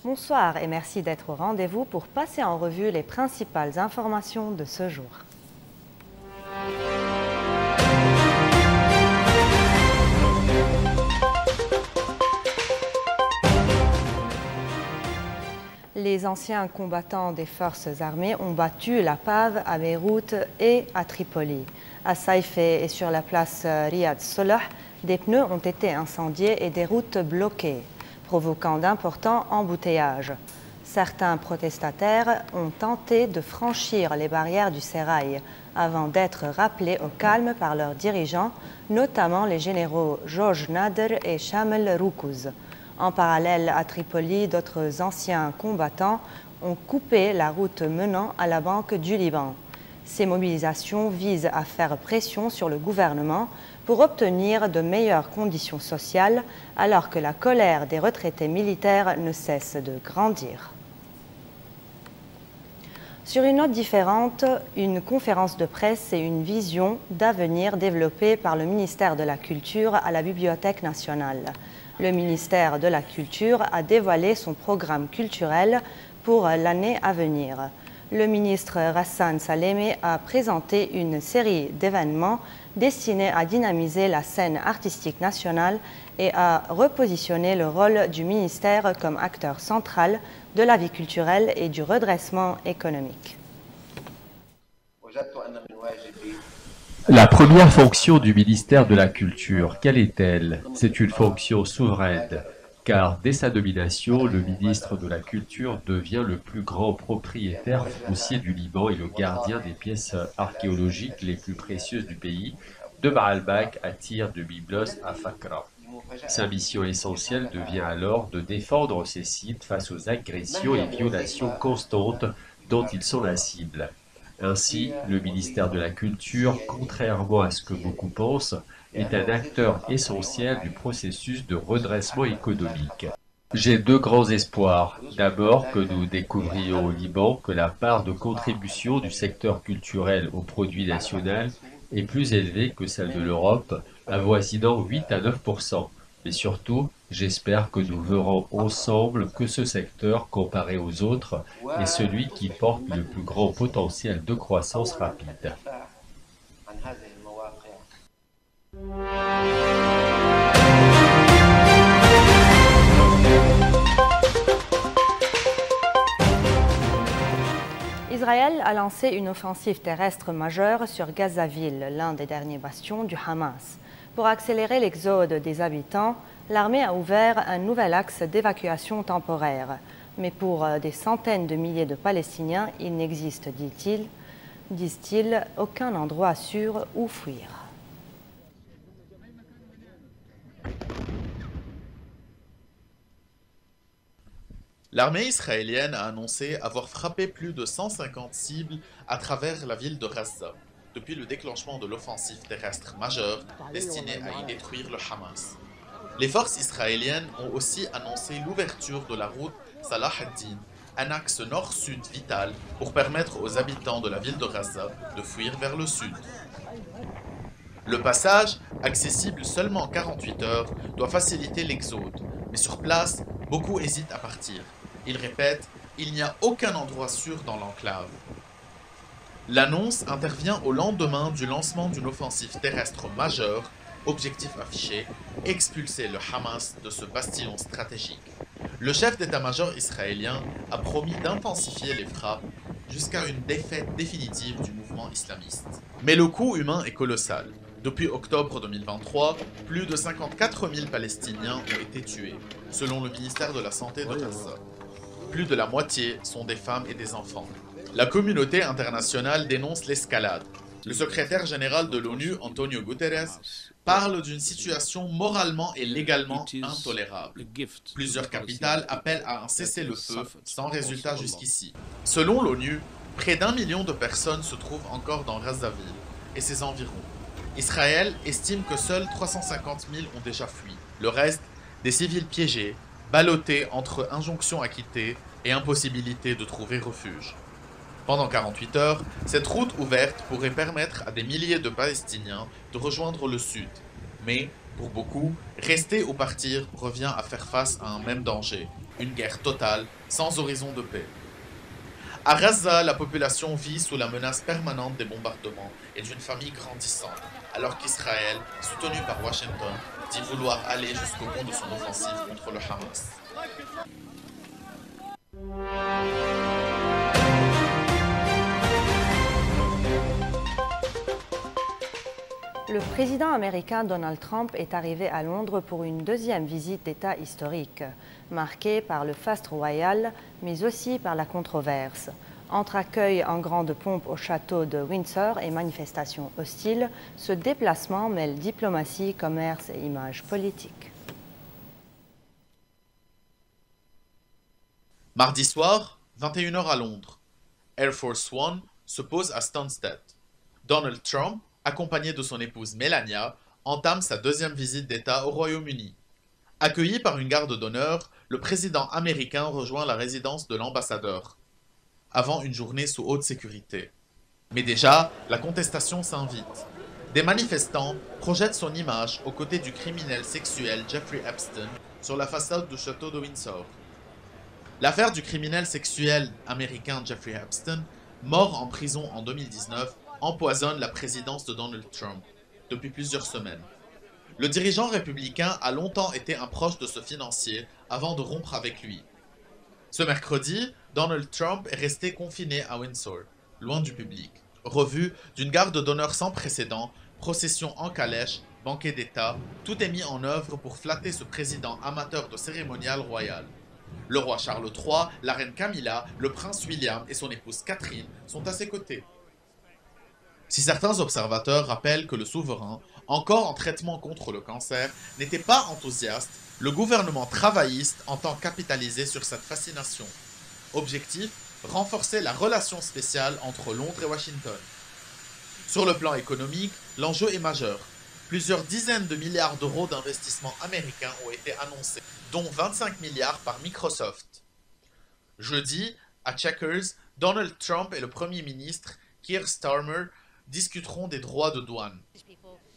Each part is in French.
Bonsoir et merci d'être au rendez-vous pour passer en revue les principales informations de ce jour. Les anciens combattants des forces armées ont battu la Pave à Beyrouth et à Tripoli. À Saïfé et sur la place Riyad Salah, des pneus ont été incendiés et des routes bloquées, provoquant d'importants embouteillages. Certains protestataires ont tenté de franchir les barrières du sérail avant d'être rappelés au calme par leurs dirigeants, notamment les généraux Georges Nader et Chamel Roukouz. En parallèle, à Tripoli, d'autres anciens combattants ont coupé la route menant à la Banque du Liban. Ces mobilisations visent à faire pression sur le gouvernement pour obtenir de meilleures conditions sociales, alors que la colère des retraités militaires ne cesse de grandir. Sur une note différente, une conférence de presse et une vision d'avenir développée par le ministère de la Culture à la Bibliothèque nationale. Le ministère de la Culture a dévoilé son programme culturel pour l'année à venir. Le ministre Ghassan Salamé a présenté une série d'événements destinés à dynamiser la scène artistique nationale et à repositionner le rôle du ministère comme acteur central de la vie culturelle et du redressement économique. La première fonction du ministère de la Culture, quelle est-elle? C'est une fonction souveraine, car dès sa nomination, le ministre de la Culture devient le plus grand propriétaire foncier du Liban et le gardien des pièces archéologiques les plus précieuses du pays, de Baalbek à Tyr, de Byblos à Fakra. Sa mission essentielle devient alors de défendre ces sites face aux agressions et violations constantes dont ils sont la cible. Ainsi, le ministère de la Culture, contrairement à ce que beaucoup pensent, est un acteur essentiel du processus de redressement économique. J'ai deux grands espoirs. D'abord, que nous découvrions au Liban que la part de contribution du secteur culturel au produit national est plus élevée que celle de l'Europe, avoisinant 8 à 9%. Mais surtout, j'espère que nous verrons ensemble que ce secteur, comparé aux autres, est celui qui porte le plus grand potentiel de croissance rapide. Israël a lancé une offensive terrestre majeure sur Gaza-Ville, l'un des derniers bastions du Hamas. Pour accélérer l'exode des habitants, l'armée a ouvert un nouvel axe d'évacuation temporaire. Mais pour des centaines de milliers de Palestiniens, il n'existe, disent-ils, aucun endroit sûr où fuir. L'armée israélienne a annoncé avoir frappé plus de 150 cibles à travers la ville de Gaza, depuis le déclenchement de l'offensive terrestre majeure destinée à y détruire le Hamas. Les forces israéliennes ont aussi annoncé l'ouverture de la route Salah ad-Din, un axe nord-sud vital pour permettre aux habitants de la ville de Gaza de fuir vers le sud. Le passage, accessible seulement 48 heures, doit faciliter l'exode, mais sur place, beaucoup hésitent à partir. Ils répètent, il n'y a aucun endroit sûr dans l'enclave. L'annonce intervient au lendemain du lancement d'une offensive terrestre majeure, objectif affiché, expulser le Hamas de ce bastion stratégique. Le chef d'état-major israélien a promis d'intensifier les frappes jusqu'à une défaite définitive du mouvement islamiste. Mais le coût humain est colossal. Depuis octobre 2023, plus de 54 000 Palestiniens ont été tués, selon le ministère de la Santé de Gaza. Plus de la moitié sont des femmes et des enfants. La communauté internationale dénonce l'escalade. Le secrétaire général de l'ONU, Antonio Guterres, parle d'une situation moralement et légalement intolérable. Plusieurs capitales appellent à un cessez-le-feu sans résultat jusqu'ici. Selon l'ONU, près d'1 million de personnes se trouvent encore dans Gaza-Ville et ses environs. Israël estime que seuls 350 000 ont déjà fui. Le reste, des civils piégés, ballottés entre injonctions à quitter et impossibilité de trouver refuge. Pendant 48 heures, cette route ouverte pourrait permettre à des milliers de Palestiniens de rejoindre le sud. Mais, pour beaucoup, rester ou partir revient à faire face à un même danger, Une guerre totale, sans horizon de paix. À Gaza, la population vit sous la menace permanente des bombardements et d'une famille grandissante, alors qu'Israël, soutenu par Washington, dit vouloir aller jusqu'au bout de son offensive contre le Hamas. Le président américain Donald Trump est arrivé à Londres pour une deuxième visite d'État historique, marquée par le faste royal, mais aussi par la controverse. Entre accueil en grande pompe au château de Windsor et manifestations hostiles, ce déplacement mêle diplomatie, commerce et image politique. Mardi soir, 21 h à Londres. Air Force One se pose à Stansted. Donald Trump, accompagné de son épouse Melania, entame sa deuxième visite d'État au Royaume-Uni. Accueilli par une garde d'honneur, le président américain rejoint la résidence de l'ambassadeur, avant une journée sous haute sécurité. Mais déjà, la contestation s'invite. Des manifestants projettent son image aux côtés du criminel sexuel Jeffrey Epstein sur la façade du château de Windsor. L'affaire du criminel sexuel américain Jeffrey Epstein, mort en prison en 2019, empoisonne la présidence de Donald Trump depuis plusieurs semaines. Le dirigeant républicain a longtemps été un proche de ce financier avant de rompre avec lui. Ce mercredi, Donald Trump est resté confiné à Windsor, loin du public, revu d'une garde d'honneur sans précédent, procession en calèche, banquet d'État, tout est mis en œuvre pour flatter ce président amateur de cérémonial royal. Le roi Charles III, la reine Camilla, le prince William et son épouse Catherine sont à ses côtés. Si certains observateurs rappellent que le souverain, encore en traitement contre le cancer, n'était pas enthousiaste, le gouvernement travailliste entend capitaliser sur cette fascination. Objectif, renforcer la relation spéciale entre Londres et Washington. Sur le plan économique, l'enjeu est majeur. Plusieurs dizaines de milliards d'euros d'investissements américains ont été annoncés, dont 25 milliards par Microsoft. Jeudi, à Chequers, Donald Trump et le Premier ministre Keir Starmer discuteront des droits de douane.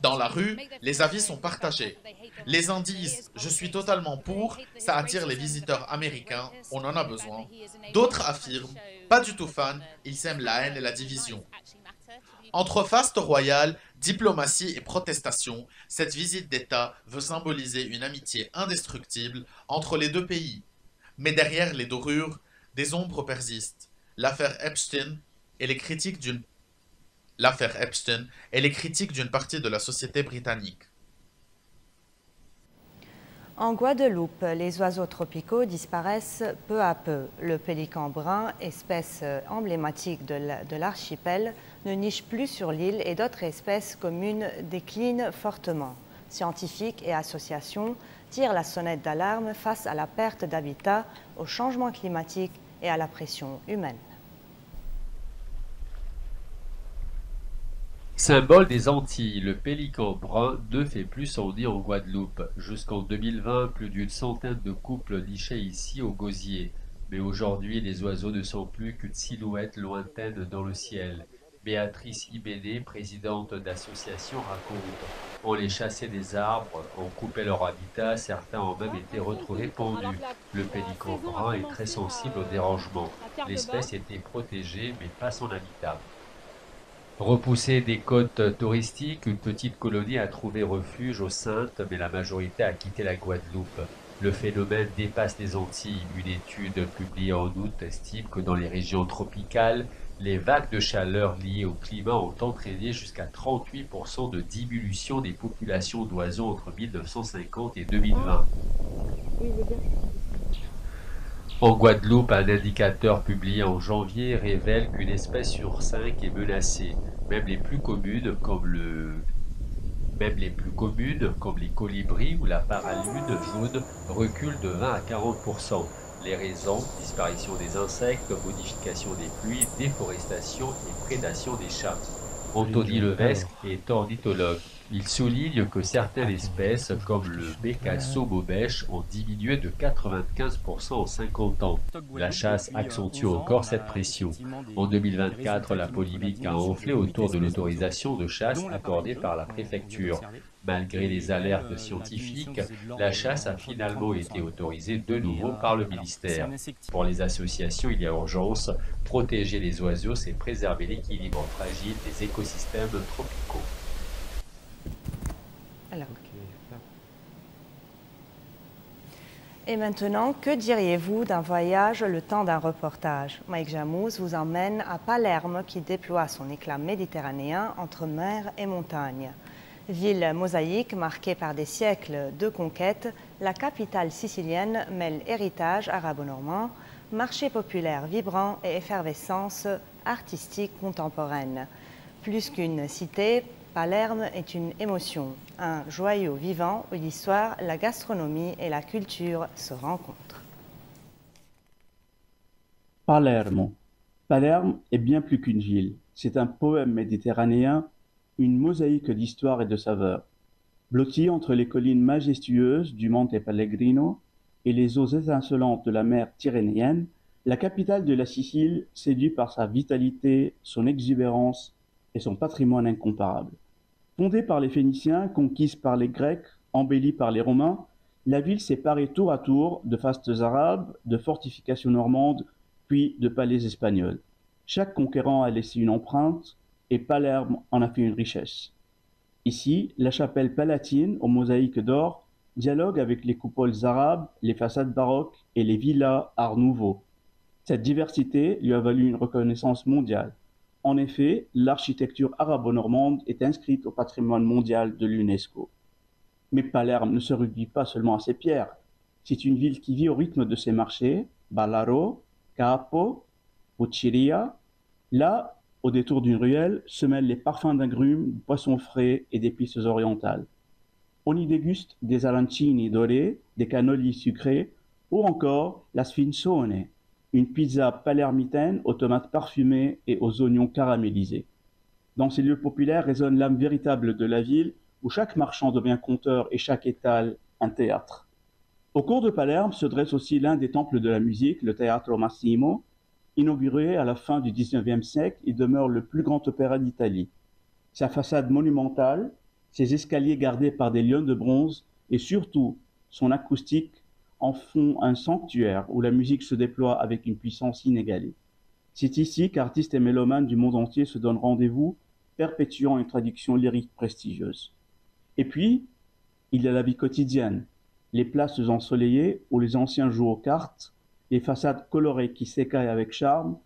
Dans la rue, les avis sont partagés. Les uns disent « Je suis totalement pour, ça attire les visiteurs américains, on en a besoin ». D'autres affirment « Pas du tout fan, ils sèment la haine et la division ». Entre faste royal, diplomatie et protestation, cette visite d'État veut symboliser une amitié indestructible entre les deux pays. Mais derrière les dorures, des ombres persistent. L'affaire Epstein et les critiques d'une partie de la société britannique. En Guadeloupe, les oiseaux tropicaux disparaissent peu à peu. Le pélican brun, espèce emblématique de l'archipel, ne niche plus sur l'île et d'autres espèces communes déclinent fortement. Scientifiques et associations tirent la sonnette d'alarme face à la perte d'habitat, au changement climatique et à la pression humaine. Symbole des Antilles, le pélican brun ne fait plus son nid en Guadeloupe. Jusqu'en 2020, plus d'une centaine de couples nichaient ici au gosier. Mais aujourd'hui, les oiseaux ne sont plus qu'une silhouette lointaine dans le ciel. Béatrice Ibéné, présidente d'association, raconte: on les chassait des arbres, on coupait leur habitat, certains ont même été retrouvés pendus. Le pélican brun est très sensible au dérangement. L'espèce était protégée, mais pas son habitat. Repoussée des côtes touristiques, une petite colonie a trouvé refuge aux Saintes, mais la majorité a quitté la Guadeloupe. Le phénomène dépasse les Antilles. Une étude publiée en août estime que dans les régions tropicales, les vagues de chaleur liées au climat ont entraîné jusqu'à 38% de diminution des populations d'oiseaux entre 1950 et 2020. En Guadeloupe, un indicateur publié en janvier révèle qu'une espèce sur 5 est menacée. Même les plus communes, comme les colibris ou la paralune jaune, reculent de 20 à 40%. Les raisons: disparition des insectes, modification des pluies, déforestation et prédation des chats. Anthony Levesque est ornithologue. Il souligne que certaines espèces, comme le bécasseau bobèche, ont diminué de 95% en 50 ans. La chasse accentue encore cette pression. En 2024, la polémique a enflé autour de l'autorisation de chasse accordée par la préfecture. Malgré les alertes scientifiques, la chasse a finalement été autorisée de nouveau par le ministère. Pour les associations, il y a urgence. Protéger les oiseaux, c'est préserver l'équilibre fragile des écosystèmes tropicaux. Alors. Et maintenant, que diriez-vous d'un voyage le temps d'un reportage? Mike Jamous vous emmène à Palerme qui déploie son éclat méditerranéen entre mer et montagne. Ville mosaïque marquée par des siècles de conquêtes, la capitale sicilienne mêle héritage arabo-normand, marché populaire vibrant et effervescence artistique contemporaine. Plus qu'une cité, Palerme est une émotion, un joyau vivant où l'histoire, la gastronomie et la culture se rencontrent. Palermo. Palerme est bien plus qu'une ville. C'est un poème méditerranéen, une mosaïque d'histoire et de saveurs. Blottie entre les collines majestueuses du Monte Pellegrino et les eaux étincelantes de la mer Tyrrhénienne, la capitale de la Sicile séduit par sa vitalité, son exubérance et son patrimoine incomparable. Fondée par les Phéniciens, conquise par les Grecs, embellie par les Romains, la ville s'est parée tour à tour de fastes arabes, de fortifications normandes, puis de palais espagnols. Chaque conquérant a laissé une empreinte, et Palerme en a fait une richesse. Ici, la chapelle palatine, aux mosaïques d'or, dialogue avec les coupoles arabes, les façades baroques et les villas art nouveau. Cette diversité lui a valu une reconnaissance mondiale. En effet, l'architecture arabo-normande est inscrite au patrimoine mondial de l'UNESCO. Mais Palerme ne se réduit pas seulement à ses pierres. C'est une ville qui vit au rythme de ses marchés, Ballaro, Capo, Pucciria. Là, au détour d'une ruelle, se mêlent les parfums d'agrumes, de poissons frais et d'épices orientales. On y déguste des arancini dorés, des cannolis sucrés, ou encore la sfinsone, une pizza palermitaine aux tomates parfumées et aux oignons caramélisés. Dans ces lieux populaires résonne l'âme véritable de la ville, où chaque marchand devient conteur et chaque étal un théâtre. Au cours de Palerme se dresse aussi l'un des temples de la musique, le Teatro Massimo. Inauguré à la fin du XIXe siècle, il demeure le plus grand opéra d'Italie. Sa façade monumentale, ses escaliers gardés par des lions de bronze et surtout son acoustique en font un sanctuaire où la musique se déploie avec une puissance inégalée. C'est ici qu'artistes et mélomanes du monde entier se donnent rendez-vous, perpétuant une tradition lyrique prestigieuse. Et puis, il y a la vie quotidienne, les places ensoleillées où les anciens jouent aux cartes, les façades colorées qui s'écaillent avec charme,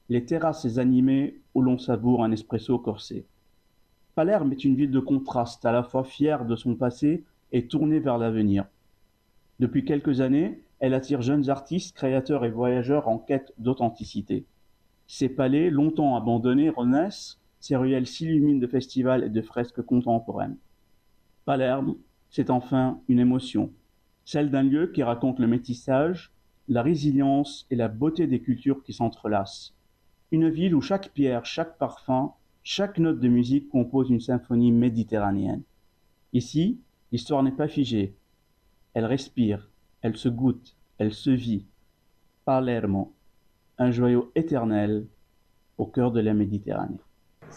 les terrasses animées où l'on savoure un espresso corsé. Palerme est une ville de contraste, à la fois fière de son passé et tournée vers l'avenir. Depuis quelques années, elle attire jeunes artistes, créateurs et voyageurs en quête d'authenticité. Ses palais, longtemps abandonnés, renaissent, ses ruelles s'illuminent de festivals et de fresques contemporaines. Palerme, c'est enfin une émotion, celle d'un lieu qui raconte le métissage, la résilience et la beauté des cultures qui s'entrelacent. Une ville où chaque pierre, chaque parfum, chaque note de musique compose une symphonie méditerranéenne. Ici, l'histoire n'est pas figée. Elle respire, elle se goûte, elle se vit. Palermo, un joyau éternel au cœur de la Méditerranée.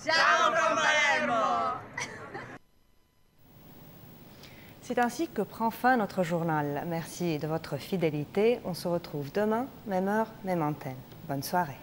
Ciao from Palermo! C'est ainsi que prend fin notre journal. Merci de votre fidélité. On se retrouve demain, même heure, même antenne. Bonne soirée.